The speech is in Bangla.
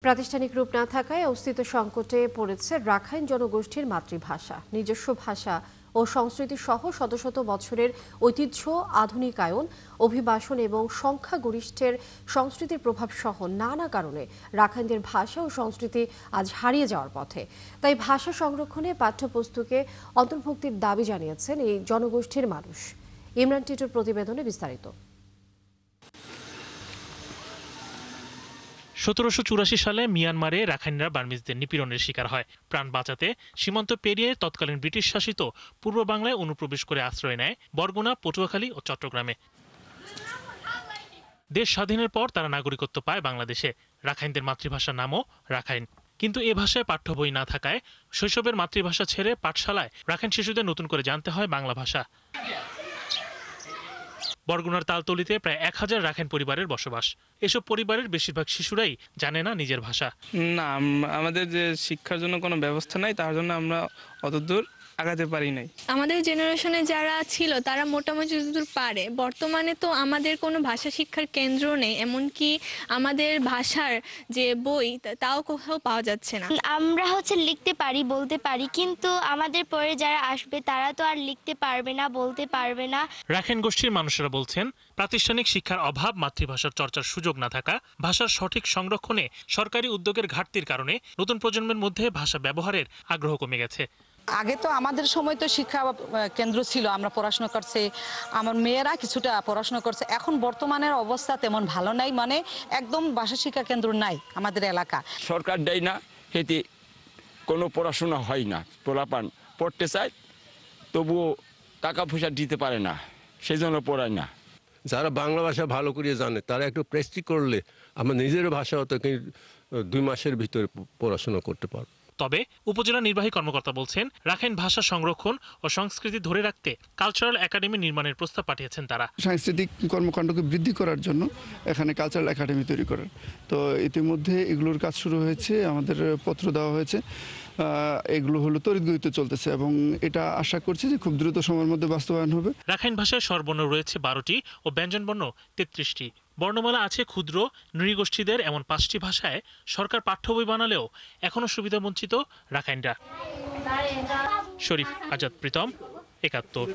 প্রাতিষ্ঠানিক রূপ না থাকায় অস্তিত্ব সংকটে পড়েছে রাখাইন জনগোষ্ঠীর মাতৃভাষা। নিজস্ব ভাষা ও সংস্কৃতি সহ শত শত বছরের ঐতিহ্য, আধুনিকায়ন, অভিবাসন এবং সংখ্যাগরিষ্ঠের সংস্কৃতির প্রভাব সহ নানা কারণে রাখাইনদের ভাষা ও সংস্কৃতি আজ হারিয়ে যাওয়ার পথে। তাই ভাষা সংরক্ষণে পাঠ্যপুস্তকে অন্তর্ভুক্তির দাবি জানিয়েছেন এই জনগোষ্ঠীর মানুষ। ইমরান টিটুর প্রতিবেদনে বিস্তারিত। ১৭৮৪ সালে মিয়ানমারে রাখাইনরা বার্মিজদের নিপীড়নের শিকার হয়। প্রাণ বাঁচাতে সীমান্ত পেরিয়ে তৎকালীন ব্রিটিশ শাসিত পূর্ব বাংলায় অনুপ্রবেশ করে আশ্রয় নেয় বরগুনা, পটুয়াখালী ও চট্টগ্রামে। দেশ স্বাধীনের পর তারা নাগরিকত্ব পায় বাংলাদেশে। রাখাইনদের মাতৃভাষার নামও রাখাইন, কিন্তু এ ভাষায় পাঠ্য বই না থাকায় শৈশবের মাতৃভাষা ছেড়ে পাঠশালায় রাখাইন শিশুদের নতুন করে জানতে হয় বাংলা ভাষা। বরগুনার তালতলিতে প্রায় ১,০০০ রাখাইন পরিবারের বসবাস। এসব পরিবারের বেশিরভাগ শিশুরাই জানে না নিজের ভাষা। না, আমাদের যে শিক্ষার জন্য কোনো ব্যবস্থা নাই, তার জন্য আমরা অতদূর আগাতে পারি নাই। আমাদের জেনারেশনে যারা ছিল তারা মোটামুটি যতদূর পারে। বর্তমানে তো আমাদের কোনো ভাষা শিক্ষার কেন্দ্র নেই, এমনকি আমাদের ভাষার যে বই তাও কোথাও পাওয়া যাচ্ছে না। আমরা লিখতে পারি, বলতে পারি, কিন্তু আমাদের পরে যারা আসবে তারা তো আর লিখতে পারবে না, বলতে পারবে না। রাখাইন গোষ্ঠীর মানুষেরা বলছেন, প্রাতিষ্ঠানিক শিক্ষার অভাব, মাতৃভাষার চর্চার সুযোগ না থাকা, ভাষার সঠিক সংরক্ষণে সরকারি উদ্যোগের ঘাটতির কারণে নতুন প্রজন্মের মধ্যে ভাষা ব্যবহারের আগ্রহ কমে গেছে। আগে তো আমাদের সময় তো শিক্ষা কেন্দ্র ছিল, আমরা পড়াশোনা করছি, আমার মেয়েরা কিছুটা পড়াশোনা করছে। এখন বর্তমানের অবস্থা তেমন ভালো নাই, মানে একদম ভাষা শিক্ষা কেন্দ্র নাই আমাদের এলাকা। সরকার দেয় না, এতে কোনো পড়াশোনা হয় না। পোলাপান পড়তে চায়, তবুও টাকা পয়সা দিতে পারে না, সেই জন্য পড়ায় না। যারা বাংলা ভাষা ভালো করে জানে তারা একটু প্র্যাকটিস করলে আমার নিজের ভাষা হতো 2 মাসের ভিতরে পড়াশোনা করতে পারবো। তবে উপজেলা নির্বাহী কর্মকর্তা বলছেন, রাখাইন ভাষা সংরক্ষণ ও সংস্কৃতি ধরে রাখতে কালচারাল একাডেমি নির্মাণের প্রস্তাব পাঠিয়েছেন তারা। সাংস্কৃতিক কর্মকাণ্ডকে বৃদ্ধি করার জন্য এখানে কালচারাল একাডেমি তৈরি করার, তো ইতিমধ্যে এগুলোর কাজ শুরু হয়েছে, আমাদের পত্র দেওয়া হয়েছে। এগুলো তড়িৎগতিতে চলতেছে এবং এটা আশা করছি যে খুব দ্রুত সময়ের মধ্যে বাস্তবায়ন হবে। রাখাইন ভাষায় স্বরবর্ণ রয়েছে 12টি ও ব্যঞ্জনবর্ণ 33টি। বর্ণমালা আছে ক্ষুদ্র নৃগোষ্ঠীদের। এমন 5টি ভাষায় সরকার পাঠ্য বই বানালেও এখনো সুবিধা বঞ্চিত রাখাইনরা। শরীফ আজাদ প্রীতম, ৭১।